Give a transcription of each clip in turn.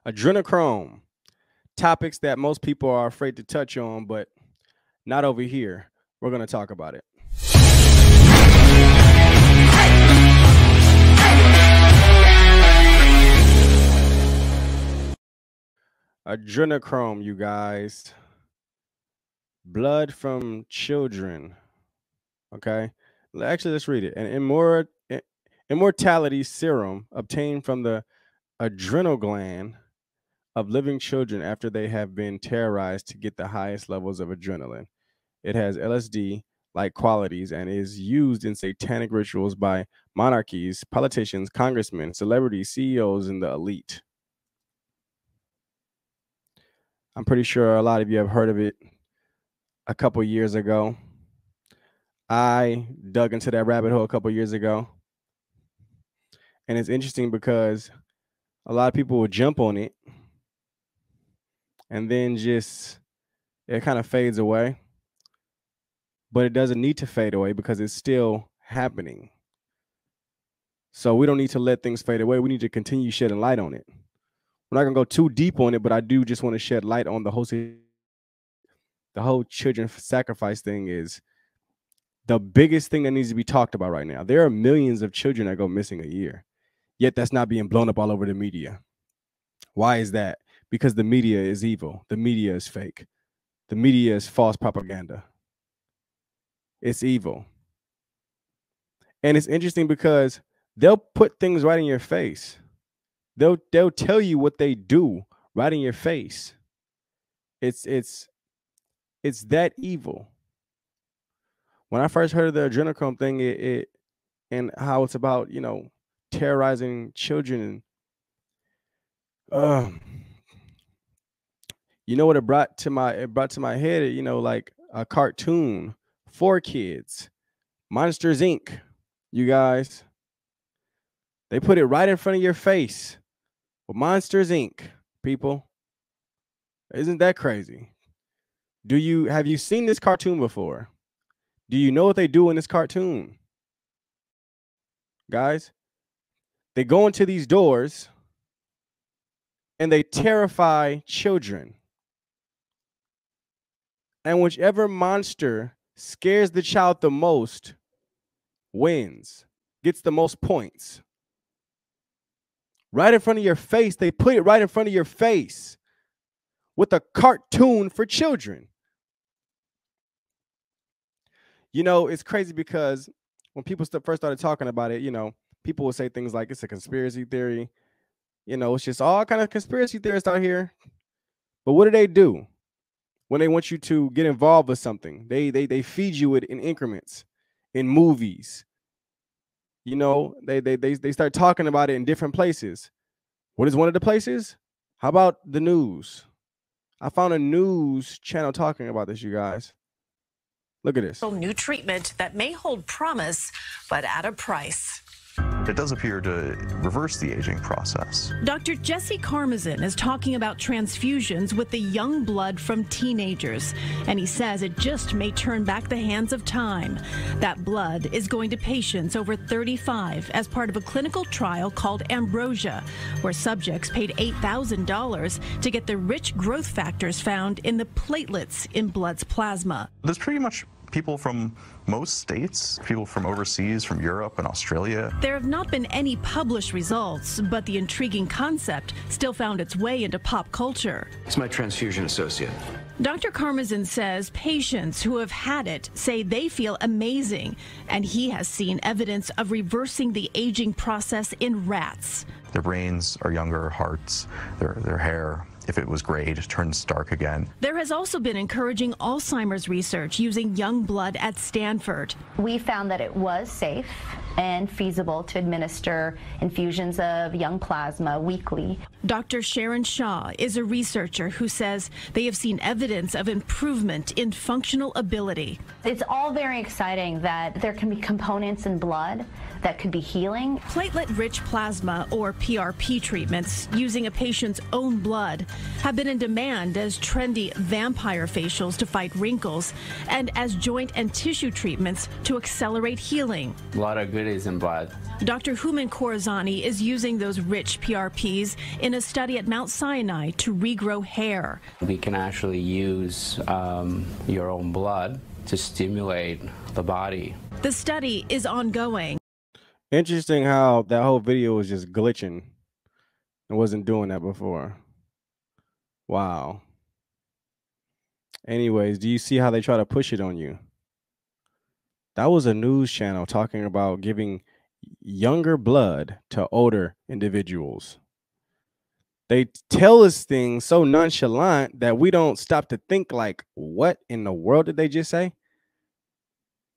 Adrenochrome, topics that most people are afraid to touch on, but not over here. We're going to talk about it. Adrenochrome, you guys. Blood from children. Okay. Actually, let's read it. An immortality serum obtained from the adrenal gland of living children after they have been terrorized to get the highest levels of adrenaline. It has LSD-like qualities and is used in satanic rituals by monarchies, politicians, congressmen, celebrities, CEOs, and the elite. I'm pretty sure a lot of you have heard of it a couple years ago. I dug into that rabbit hole a couple years ago. And it's interesting because a lot of people will jump on it and then just it kind of fades away. But it doesn't need to fade away because it's still happening. So we don't need to let things fade away. We need to continue shedding light on it. We're not going to go too deep on it, but I do just want to shed light on the whole children sacrifice thing is the biggest thing that needs to be talked about right now. There are millions of children that go missing a year, yet that's not being blown up all over the media. Why is that? Because the media is evil. The media is fake. The media is false propaganda. It's evil. And it's interesting because they'll put things right in your face. They'll tell you what they do right in your face. It's that evil. When I first heard of the adrenochrome thing, and how it's about, terrorizing children, and what it brought to my head, like a cartoon for kids, Monsters Inc. You guys, they put it right in front of your face. Well, Monsters Inc. People, isn't that crazy? Have you seen this cartoon before? Do you know what they do in this cartoon? Guys, they go into these doors and they terrify children. And whichever monster scares the child the most wins, gets the most points. Right in front of your face. They put it right in front of your face with a cartoon for children. It's crazy because when people first started talking about it, people will say things like it's a conspiracy theory. It's just all kind of conspiracy theorists out here. But what do? When they want you to get involved with something, they feed you it in increments, in movies. They start talking about it in different places. What is one of the places? How about the news? I found a news channel talking about this, you guys. Look at this. New treatment that may hold promise, but at a price. It does appear to reverse the aging process. Dr. Jesse Karmazin is talking about transfusions with the young blood from teenagers, and he says it just may turn back the hands of time. That blood is going to patients over 35 as part of a clinical trial called Ambrosia, where subjects paid $8,000 to get the rich growth factors found in the platelets in blood's plasma. There's pretty much people from most states, people from overseas, from Europe and Australia. There have not been any published results, but the intriguing concept still found its way into pop culture. It's my transfusion associate. Dr. Karmazin says patients who have had it say they feel amazing, and he has seen evidence of reversing the aging process in rats. Their brains are younger, hearts, their hair, if it was gray, just turns dark again. There has also been encouraging Alzheimer's research using young blood at Stanford. We found that it was safe and feasible to administer infusions of young plasma weekly. Dr. Sharon Shaw is a researcher who says they have seen evidence of improvement in functional ability. It's all very exciting that there can be components in blood that could be healing. Platelet-rich plasma, or PRP treatments, using a patient's own blood, have been in demand as trendy vampire facials to fight wrinkles and as joint and tissue treatments to accelerate healing. A lot of goodies in blood. Dr. Houman Khorazani is using those rich PRPs in a study at Mount Sinai to regrow hair. We can actually use your own blood to stimulate the body. The study is ongoing. Interesting how that whole video was just glitching. It wasn't doing that before. Wow. Anyways, do you see how they try to push it on you? That was a news channel talking about giving younger blood to older individuals. They tell us things so nonchalant that we don't stop to think like, what in the world did they just say?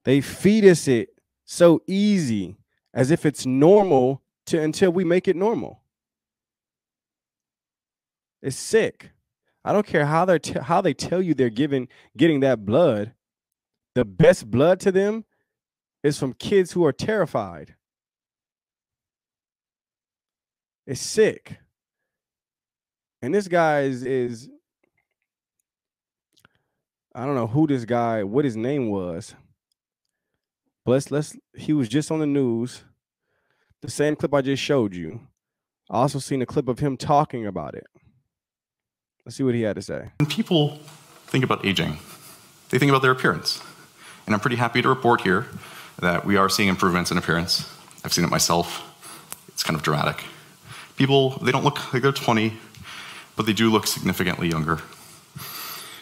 They feed us it so easy, as if it's normal until we make it normal. It's sick. I don't care how they tell you they're getting that blood. The best blood to them is from kids who are terrified. It's sick. And this guy is I don't know who this guy, what his name was. But he was just on the news. The same clip I just showed you. I also seen a clip of him talking about it. Let's see what he had to say. When people think about aging, they think about their appearance. And I'm pretty happy to report here that we are seeing improvements in appearance. I've seen it myself. It's kind of dramatic. People, they don't look like they're 20, but they do look significantly younger.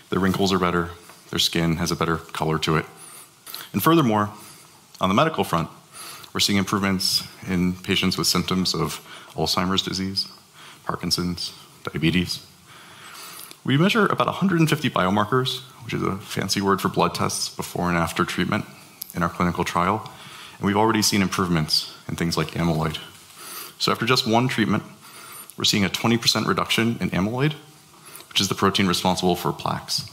Their wrinkles are better. Their skin has a better color to it. And furthermore, on the medical front, we're seeing improvements in patients with symptoms of Alzheimer's disease, Parkinson's, diabetes. We measure about 150 biomarkers, which is a fancy word for blood tests before and after treatment in our clinical trial. And we've already seen improvements in things like amyloid. So after just one treatment, we're seeing a 20% reduction in amyloid, which is the protein responsible for plaques.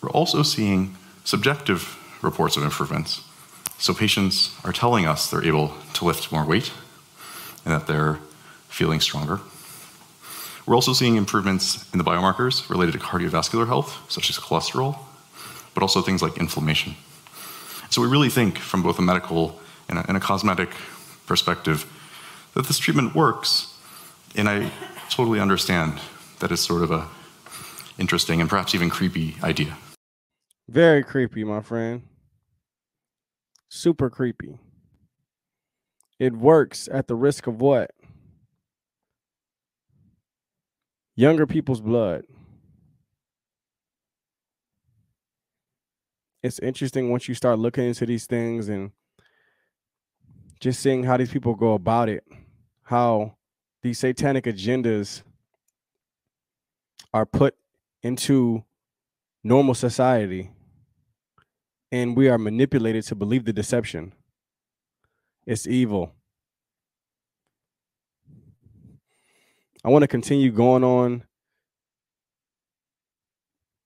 We're also seeing subjective reports of improvements. So patients are telling us they're able to lift more weight and that they're feeling stronger. We're also seeing improvements in the biomarkers related to cardiovascular health, such as cholesterol, but also things like inflammation. So we really think, from both a medical and a cosmetic perspective, that this treatment works, and I totally understand that it's sort of a interesting and perhaps even creepy idea. Very creepy, my friend. Super creepy. It works at the risk of what? Younger people's blood. It's interesting once you start looking into these things and just seeing how these people go about it, how these satanic agendas are put into normal society, and we are manipulated to believe the deception. It's evil. I want to continue going on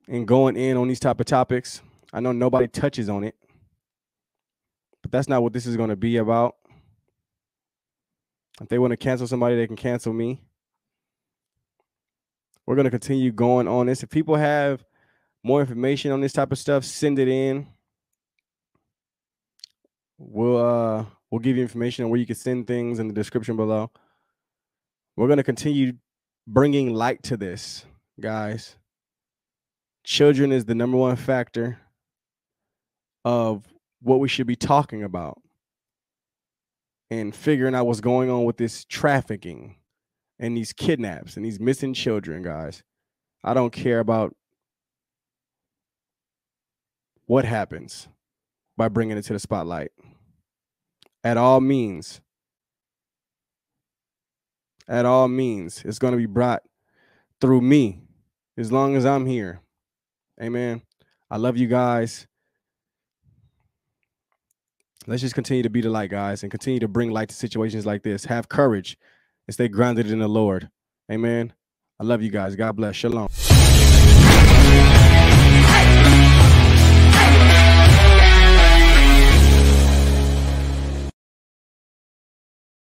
and going in on these type of topics. I know nobody touches on it, but that's not what this is going to be about. If they want to cancel somebody, they can cancel me. We're going to continue going on this. If people have more information on this type of stuff, send it in. We'll give you information on where you can send things in the description below. We're going to continue bringing light to this, guys. Children is the #1 factor of what we should be talking about and figuring out what's going on with this trafficking and these kidnaps and these missing children, guys. I don't care about what happens by bringing it to the spotlight. At all means, it's going to be brought through me as long as I'm here. Amen. I love you guys. Let's just continue to be the light, guys, and continue to bring light to situations like this. Have courage and stay grounded in the Lord. Amen. I love you guys. God bless. Shalom.